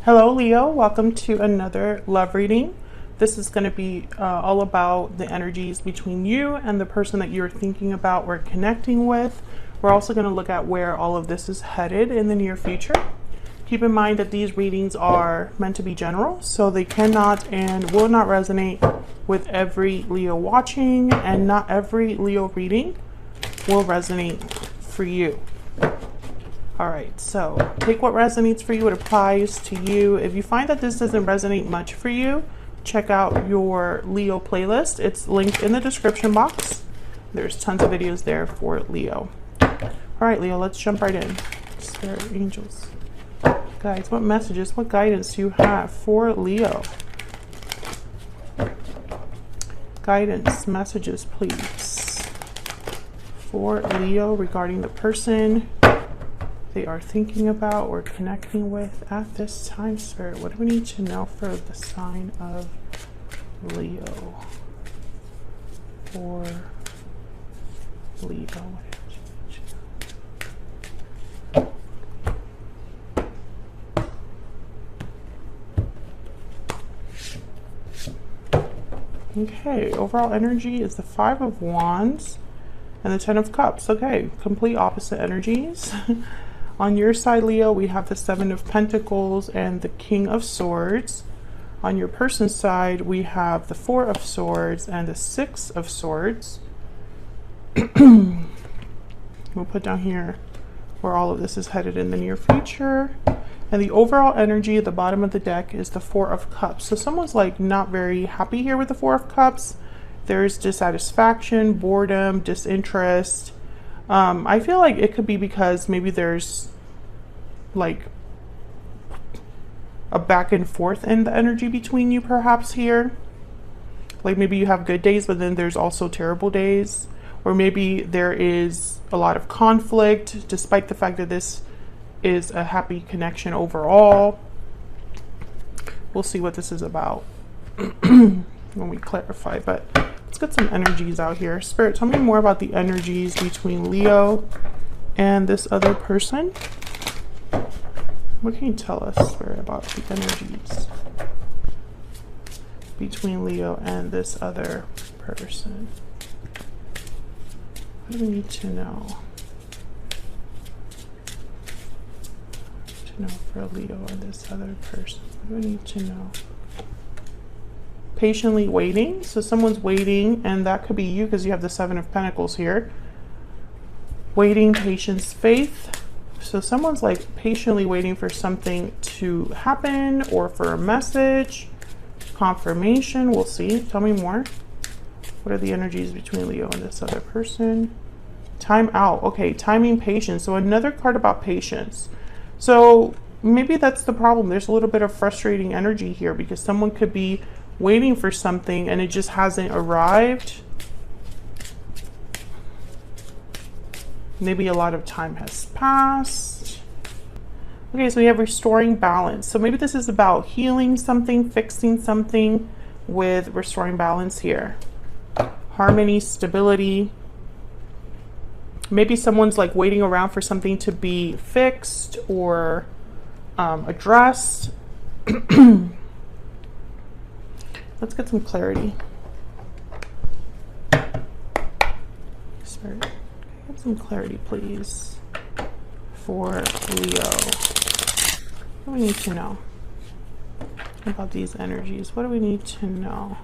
Hello Leo, welcome to another love reading. This is going to be all about the energies between you and the person that you're thinking about or connecting with. We're also going to look at where all of this is headed in the near future. Keep in mind that these readings are meant to be general, so they cannot and will not resonate with every Leo watching, and not every Leo reading will resonate for you. All right, so take what resonates for you. It applies to you. If you find that this doesn't resonate much for you, check out your Leo playlist. It's linked in the description box. There's tons of videos there for Leo. All right, Leo, let's jump right in. Spirit, angels, guides, what messages, what guidance do you have for Leo? Guidance, messages, please, for Leo regarding the person they are thinking about or connecting with at this time. Spirit, what do we need to know for the sign of Leo? For Leo. Okay, overall energy is the Five of Wands and the Ten of Cups. Okay, complete opposite energies. On your side, Leo, we have the Seven of Pentacles and the King of Swords. On your person's side, we have the Four of Swords and the Six of Swords. We'll put down here where all of this is headed in the near future. And the overall energy at the bottom of the deck is the Four of Cups. So someone's like not very happy here with the Four of Cups. There's dissatisfaction, boredom, disinterest. I feel like it could be because maybe there's like a back and forth in the energy between you perhaps here. Like maybe you have good days, but then there's also terrible days. Or maybe there is a lot of conflict despite the fact that this is a happy connection overall. We'll see what this is about when we clarify, but let's get some energies out here. Spirit, tell me more about the energies between Leo and this other person. What can you tell us, Spirit, about the energies between Leo and this other person? What do we need to know? For Leo and this other person, what do we need to know? Patiently waiting. So someone's waiting, and that could be you because you have the Seven of Pentacles here. Waiting, patience, faith. So someone's like patiently waiting for something to happen or for a message, confirmation. We'll see. Tell me more. What are the energies between Leo and this other person? Time out. Okay, timing, patience. So another card about patience. So maybe that's the problem. There's a little bit of frustrating energy here because someone could be waiting for something and it just hasn't arrived. Maybe a lot of time has passed. Okay, so we have restoring balance. So maybe this is about healing something, fixing something with restoring balance here. Harmony, stability. Maybe someone's like waiting around for something to be fixed or addressed. Let's get some clarity. Spirit, get some clarity, please, for Leo. What do we need to know about these energies? What do we need to know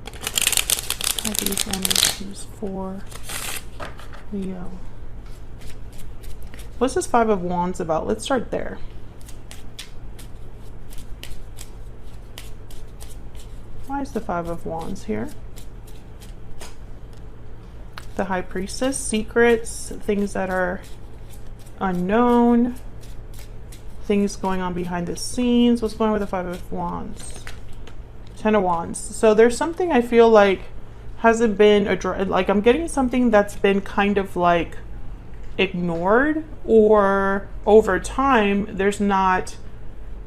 about these energies for Leo? What's this Five of Wands about? Let's start there. Why is the Five of Wands here? The High Priestess, secrets, things that are unknown, things going on behind the scenes. What's going on with the Five of Wands? Ten of Wands. So there's something I feel like hasn't been addressed. Like I'm getting something that's been kind of like ignored, or over time there's not,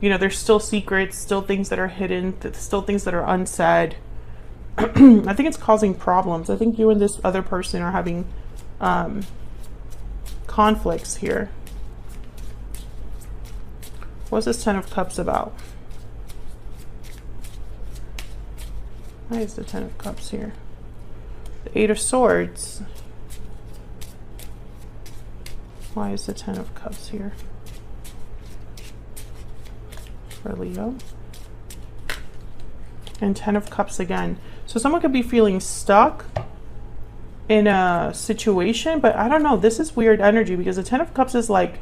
you know, there's still secrets, still things that are hidden, still things that are unsaid. I think it's causing problems. I think you and this other person are having conflicts here. What's this Ten of Cups about? Why is the Ten of Cups here? The Eight of Swords. Why is the Ten of Cups here? For Leo. And Ten of Cups again. So someone could be feeling stuck in a situation, but I don't know. This is weird energy because the Ten of Cups is like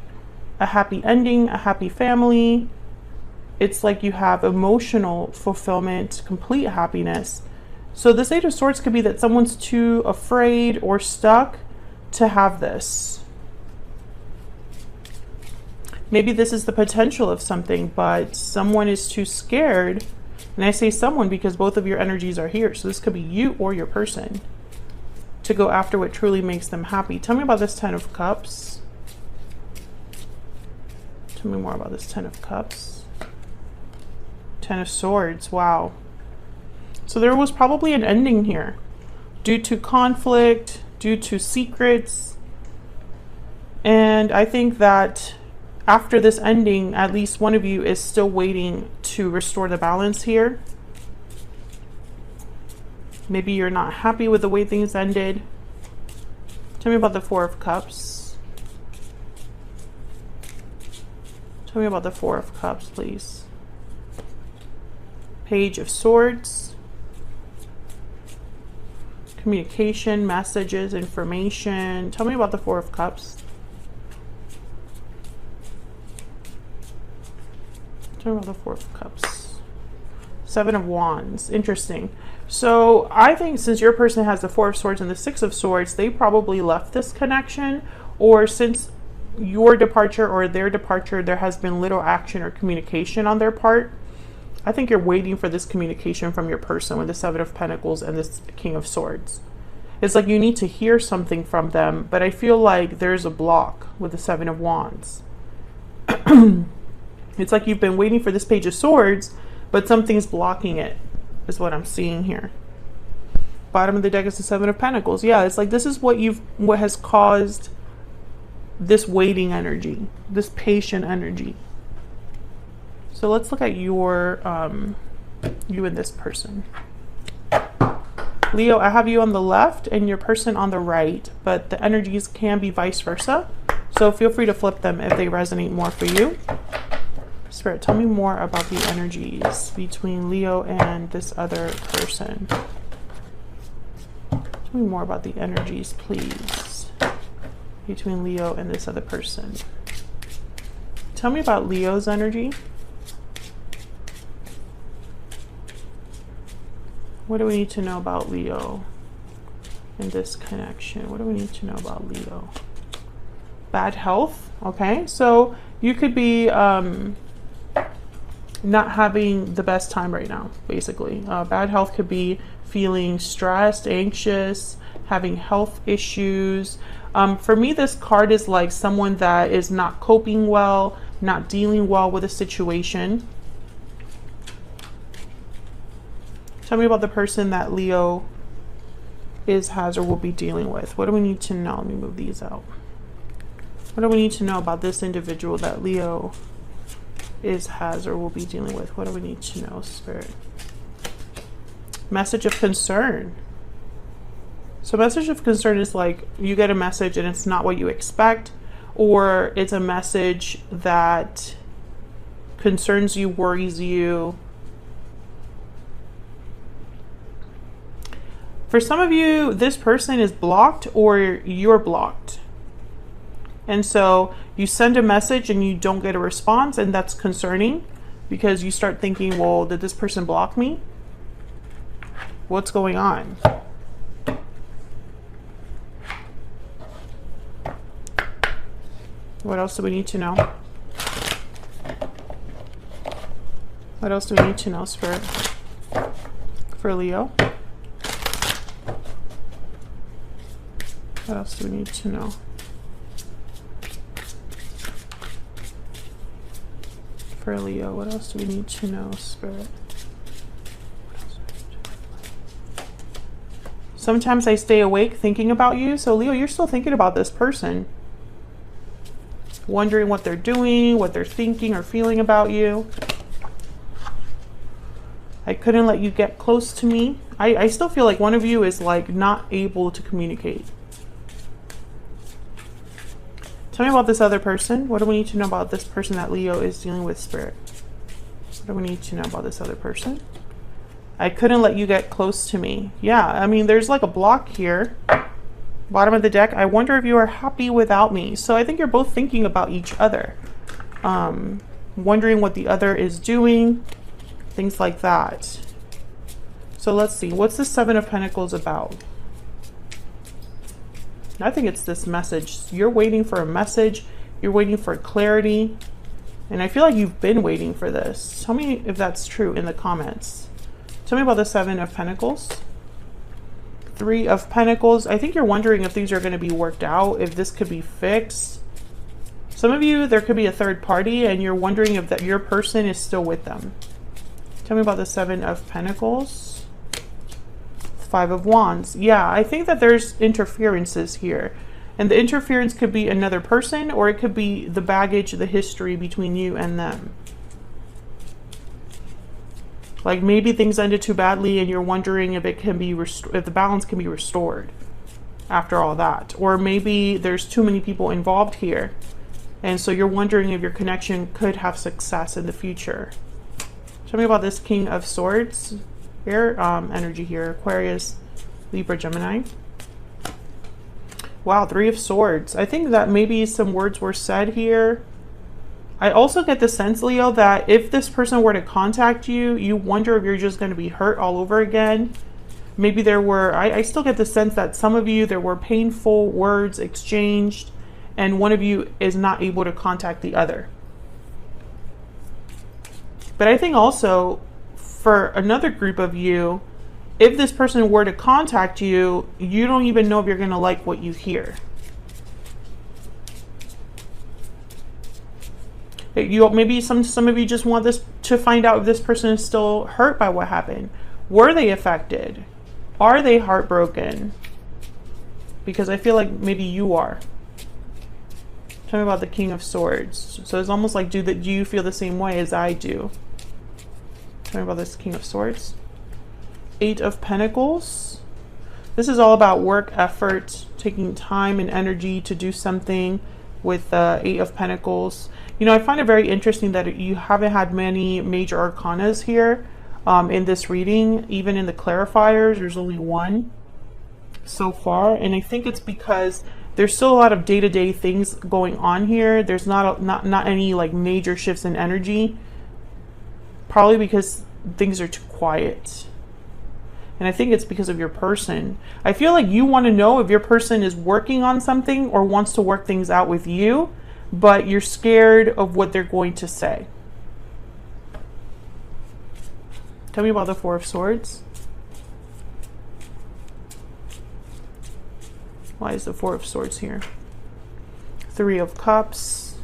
a happy ending, a happy family. It's like you have emotional fulfillment, complete happiness. So this Eight of Swords could be that someone's too afraid or stuck to have this. Maybe this is the potential of something, but someone is too scared. And I say someone because both of your energies are here. So this could be you or your person to go after what truly makes them happy. Tell me about this Ten of Cups. Tell me more about this Ten of Cups. Ten of Swords. Wow. So there was probably an ending here due to conflict, due to secrets. And I think that after this ending, at least one of you is still waiting to restore the balance here. Maybe you're not happy with the way things ended. Tell me about the Four of Cups. Tell me about the Four of Cups, please. Page of Swords. Communication, messages, information. Tell me about the Four of Cups. Tell me about the Four of Cups. Seven of Wands. Interesting. So I think since your person has the Four of Swords and the Six of Swords, they probably left this connection, or since your departure or their departure, there has been little action or communication on their part. I think you're waiting for this communication from your person with the Seven of Pentacles and this King of Swords. It's like you need to hear something from them, but I feel like there's a block with the Seven of Wands. It's like you've been waiting for this Page of Swords, but something's blocking it, is what I'm seeing here. Bottom of the deck is the Seven of Pentacles. Yeah, it's like this is what has caused this waiting energy, this patient energy. So let's look at your you and this person. Leo, I have you on the left and your person on the right, but the energies can be vice versa. So feel free to flip them if they resonate more for you. Spirit, tell me more about the energies between Leo and this other person. Tell me more about the energies, please, between Leo and this other person. Tell me about Leo's energy. What do we need to know about Leo in this connection? What do we need to know about Leo? Bad health. Okay, so you could be not having the best time right now, basically. Bad health could be feeling stressed, anxious, having health issues. For me, this card is like someone that is not coping well, not dealing well with a situation. Tell me about the person that Leo has, or will be dealing with. What do we need to know? Let me move these out. What do we need to know about this individual that Leo has, or will be dealing with? What do we need to know, Spirit? Message of concern. So message of concern is like you get a message and it's not what you expect, or it's a message that concerns you, worries you. For some of you, this person is blocked or you're blocked. And so you send a message and you don't get a response, and that's concerning because you start thinking, well, did this person block me? What's going on? What else do we need to know? What else do we need to know, Spirit? For Leo? What else do we need to know? For Leo, what else do we need to know, Spirit? Sometimes I stay awake thinking about you. So Leo, you're still thinking about this person. Wondering what they're doing, what they're thinking or feeling about you. I couldn't let you get close to me. I still feel like one of you is like not able to communicate. Tell me about this other person. What do we need to know about this person that Leo is dealing with, Spirit? What do we need to know about this other person? I couldn't let you get close to me. Yeah, I mean, there's like a block here. Bottom of the deck. I wonder if you are happy without me. So I think you're both thinking about each other. Wondering what the other is doing. Things like that. So let's see. What's the Seven of Pentacles about? I think it's this message. You're waiting for a message. You're waiting for clarity. And I feel like you've been waiting for this. Tell me if that's true in the comments. Tell me about the Seven of Pentacles. Three of Pentacles. I think you're wondering if these are going to be worked out, if this could be fixed. Some of you, there could be a third party and you're wondering if that your person is still with them. Tell me about the Seven of Pentacles. Five of Wands. Yeah, I think that there's interferences here. And the interference could be another person, or it could be the baggage, the history between you and them. Like maybe things ended too badly and you're wondering if it can be if the balance can be restored after all that. Or maybe there's too many people involved here. And so you're wondering if your connection could have success in the future. Tell me about this King of Swords. Air energy here. Aquarius, Libra, Gemini. Wow, Three of Swords. I think that maybe some words were said here. I also get the sense, Leo, that if this person were to contact you, you wonder if you're just going to be hurt all over again. Maybe there were, I still get the sense that some of you, there were painful words exchanged and one of you is not able to contact the other. But I think also for another group of you, if this person were to contact you, you don't even know if you're going to like what you hear. Maybe some of you just want this to find out if this person is still hurt by what happened. Were they affected? Are they heartbroken? Because I feel like maybe you are. Tell me about the King of Swords. So it's almost like, do you feel the same way as I do? Tell me about this King of Swords. Eight of Pentacles. This is all about work, effort, taking time and energy to do something with Eight of Pentacles. You know, I find it very interesting that you haven't had many major arcanas here in this reading. Even in the clarifiers, there's only one so far. And I think it's because there's still a lot of day-to-day things going on here. There's not any like major shifts in energy. Probably because things are too quiet. And I think it's because of your person. I feel like you want to know if your person is working on something or wants to work things out with you, but you're scared of what they're going to say. Tell me about the Four of Swords. Why is the Four of Swords here? Three of Cups.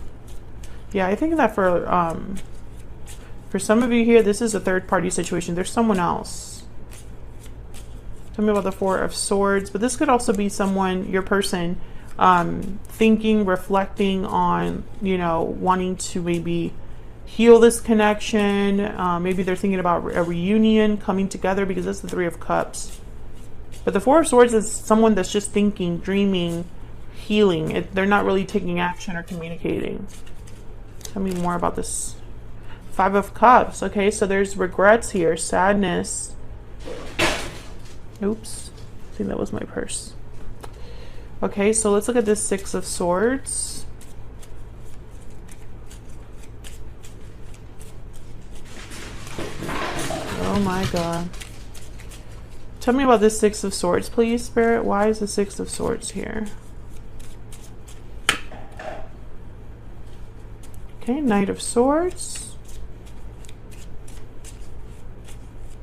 Yeah, I think that for some of you here, this is a third party situation. There's someone else. Tell me about the Four of Swords. But this could also be someone, your person, thinking, reflecting on, you know, wanting to maybe heal this connection. Maybe they're thinking about a reunion, coming together, because that's the Three of Cups. But the Four of Swords is someone that's just thinking, dreaming, healing. They're not really taking action or communicating. Tell me more about this. Five of Cups. Okay, so there's regrets here, sadness. Oops, I think that was my purse. Okay, so let's look at this Six of Swords. Oh my God. Tell me about this Six of Swords, please, Spirit. Why is the Six of Swords here? Okay, Knight of Swords.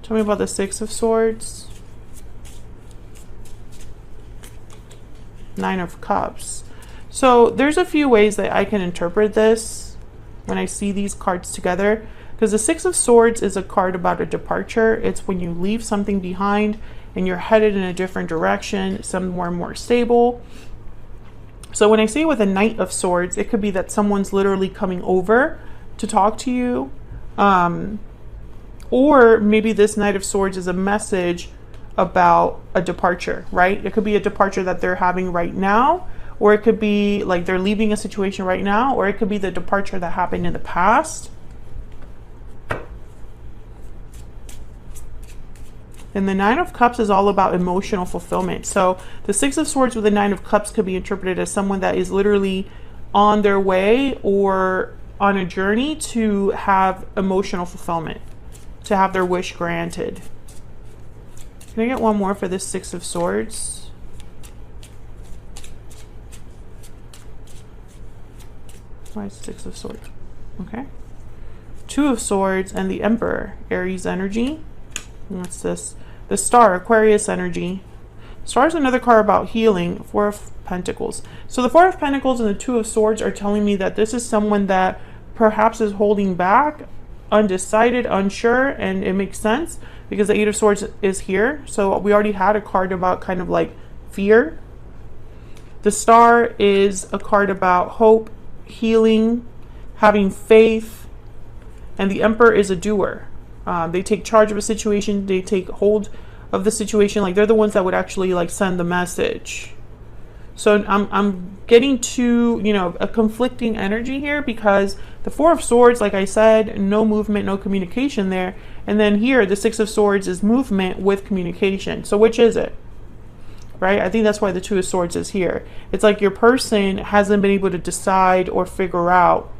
Tell me about the Six of Swords. Nine of Cups. So there's a few ways that I can interpret this when I see these cards together, because the Six of Swords is a card about a departure. It's when you leave something behind and you're headed in a different direction, somewhere more stable. So when I say with a Knight of Swords, it could be that someone's literally coming over to talk to you. Or maybe this Knight of Swords is a message about a departure, right? It could be a departure that they're having right now, or it could be like they're leaving a situation right now, or it could be the departure that happened in the past. And the Nine of Cups is all about emotional fulfillment. So the Six of Swords with the Nine of Cups could be interpreted as someone that is literally on their way or on a journey to have emotional fulfillment, to have their wish granted. Can I get one more for this Six of Swords? Why Six of Swords? Okay. Two of Swords and the Emperor, Aries energy. And what's this? The Star, Aquarius energy. Star is another card about healing. Four of Pentacles. So the Four of Pentacles and the Two of Swords are telling me that this is someone that perhaps is holding back, undecided, unsure, and it makes sense because the Eight of Swords is here. So we already had a card about kind of like fear. The Star is a card about hope, healing, having faith, and the Emperor is a doer. They take charge of a situation, they take hold of the situation, like they're the ones that would actually like send the message. So I'm getting to, you know, a conflicting energy here because the Four of Swords, like I said, no movement, no communication there. And then here, the Six of Swords is movement with communication. So which is it? Right? I think that's why the Two of Swords is here. It's like your person hasn't been able to decide or figure out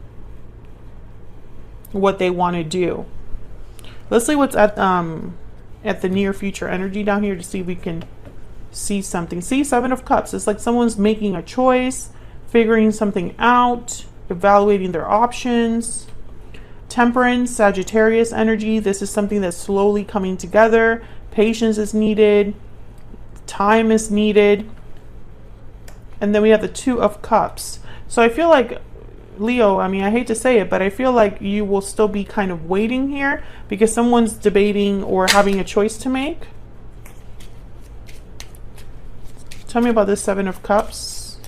what they want to do. Let's see what's at the near future energy down here to see if we can see something. See, Seven of Cups. It's like someone's making a choice, figuring something out, evaluating their options. Temperance, Sagittarius energy. This is something that's slowly coming together. Patience is needed. Time is needed. And then we have the Two of Cups. So I feel like Leo, I mean, I hate to say it, but I feel like you will still be kind of waiting here because someone's debating or having a choice to make. Tell me about this Seven of Cups.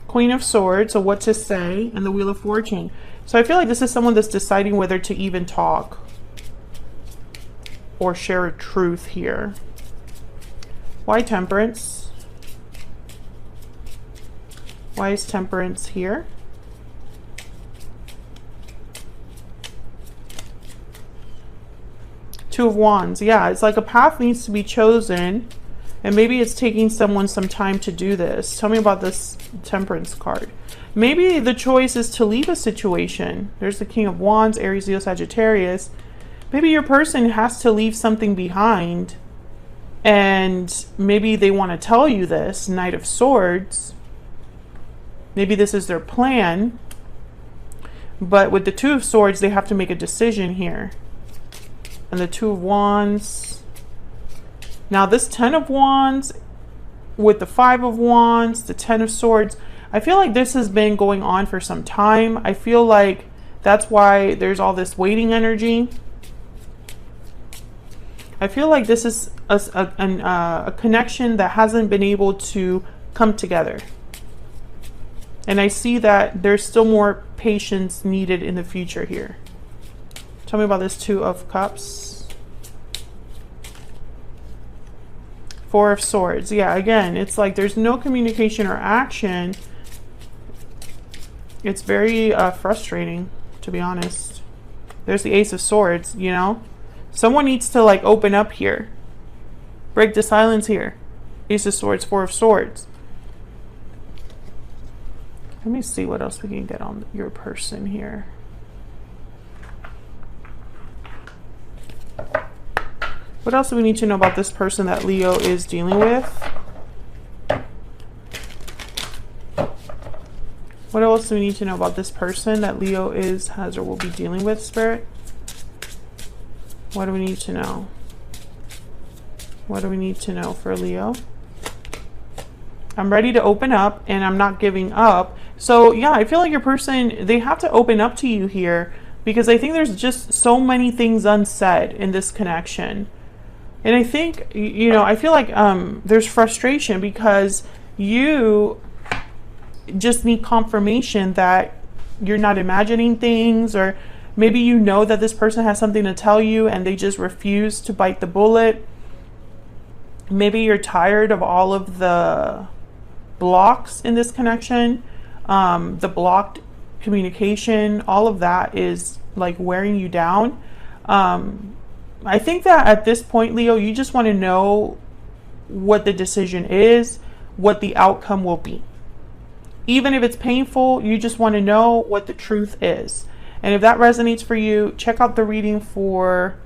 Queen of Swords, so what to say, and the Wheel of Fortune. So I feel like this is someone that's deciding whether to even talk or share a truth here. Why Temperance? Why is Temperance here? Two of Wands. Yeah, it's like a path needs to be chosen. And maybe it's taking someone some time to do this. Tell me about this Temperance card. Maybe the choice is to leave a situation. There's the King of Wands, Aries, Leo, Sagittarius. Maybe your person has to leave something behind. And maybe they want to tell you this, Knight of Swords. Maybe this is their plan. But with the Two of Swords, they have to make a decision here. And the Two of Wands. Now this Ten of Wands with the Five of Wands, the Ten of Swords, I feel like this has been going on for some time. I feel like that's why there's all this waiting energy. I feel like this is a connection that hasn't been able to come together. And I see that there's still more patience needed in the future here. Tell me about this Two of Cups. Four of Swords. Yeah, again, it's like there's no communication or action. It's very frustrating, to be honest. There's the Ace of Swords, you know? Someone needs to like open up here. Break the silence here. Ace of Swords, Four of Swords. Let me see what else we can get on your person here. What else do we need to know about this person that Leo is dealing with? What else do we need to know about this person that Leo has or will be dealing with, Spirit? What do we need to know? What do we need to know for Leo? I'm ready to open up and I'm not giving up. So yeah, I feel like your person, they have to open up to you here because I think there's just so many things unsaid in this connection. And I think, you know, I feel like there's frustration because you just need confirmation that you're not imagining things, or maybe you know that this person has something to tell you and they just refuse to bite the bullet. Maybe you're tired of all of the blocks in this connection, the blocked communication, all of that is like wearing you down. I think that at this point, Leo, you just want to know what the decision is, what the outcome will be. Even if it's painful, you just want to know what the truth is. And if that resonates for you, check out the reading for,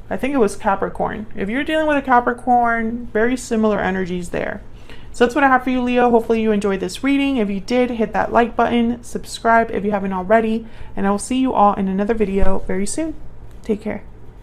I think it was Capricorn. If you're dealing with a Capricorn, very similar energies there. So that's what I have for you, Leo. Hopefully you enjoyed this reading. If you did, hit that like button, subscribe if you haven't already, and I will see you all in another video very soon. Take care.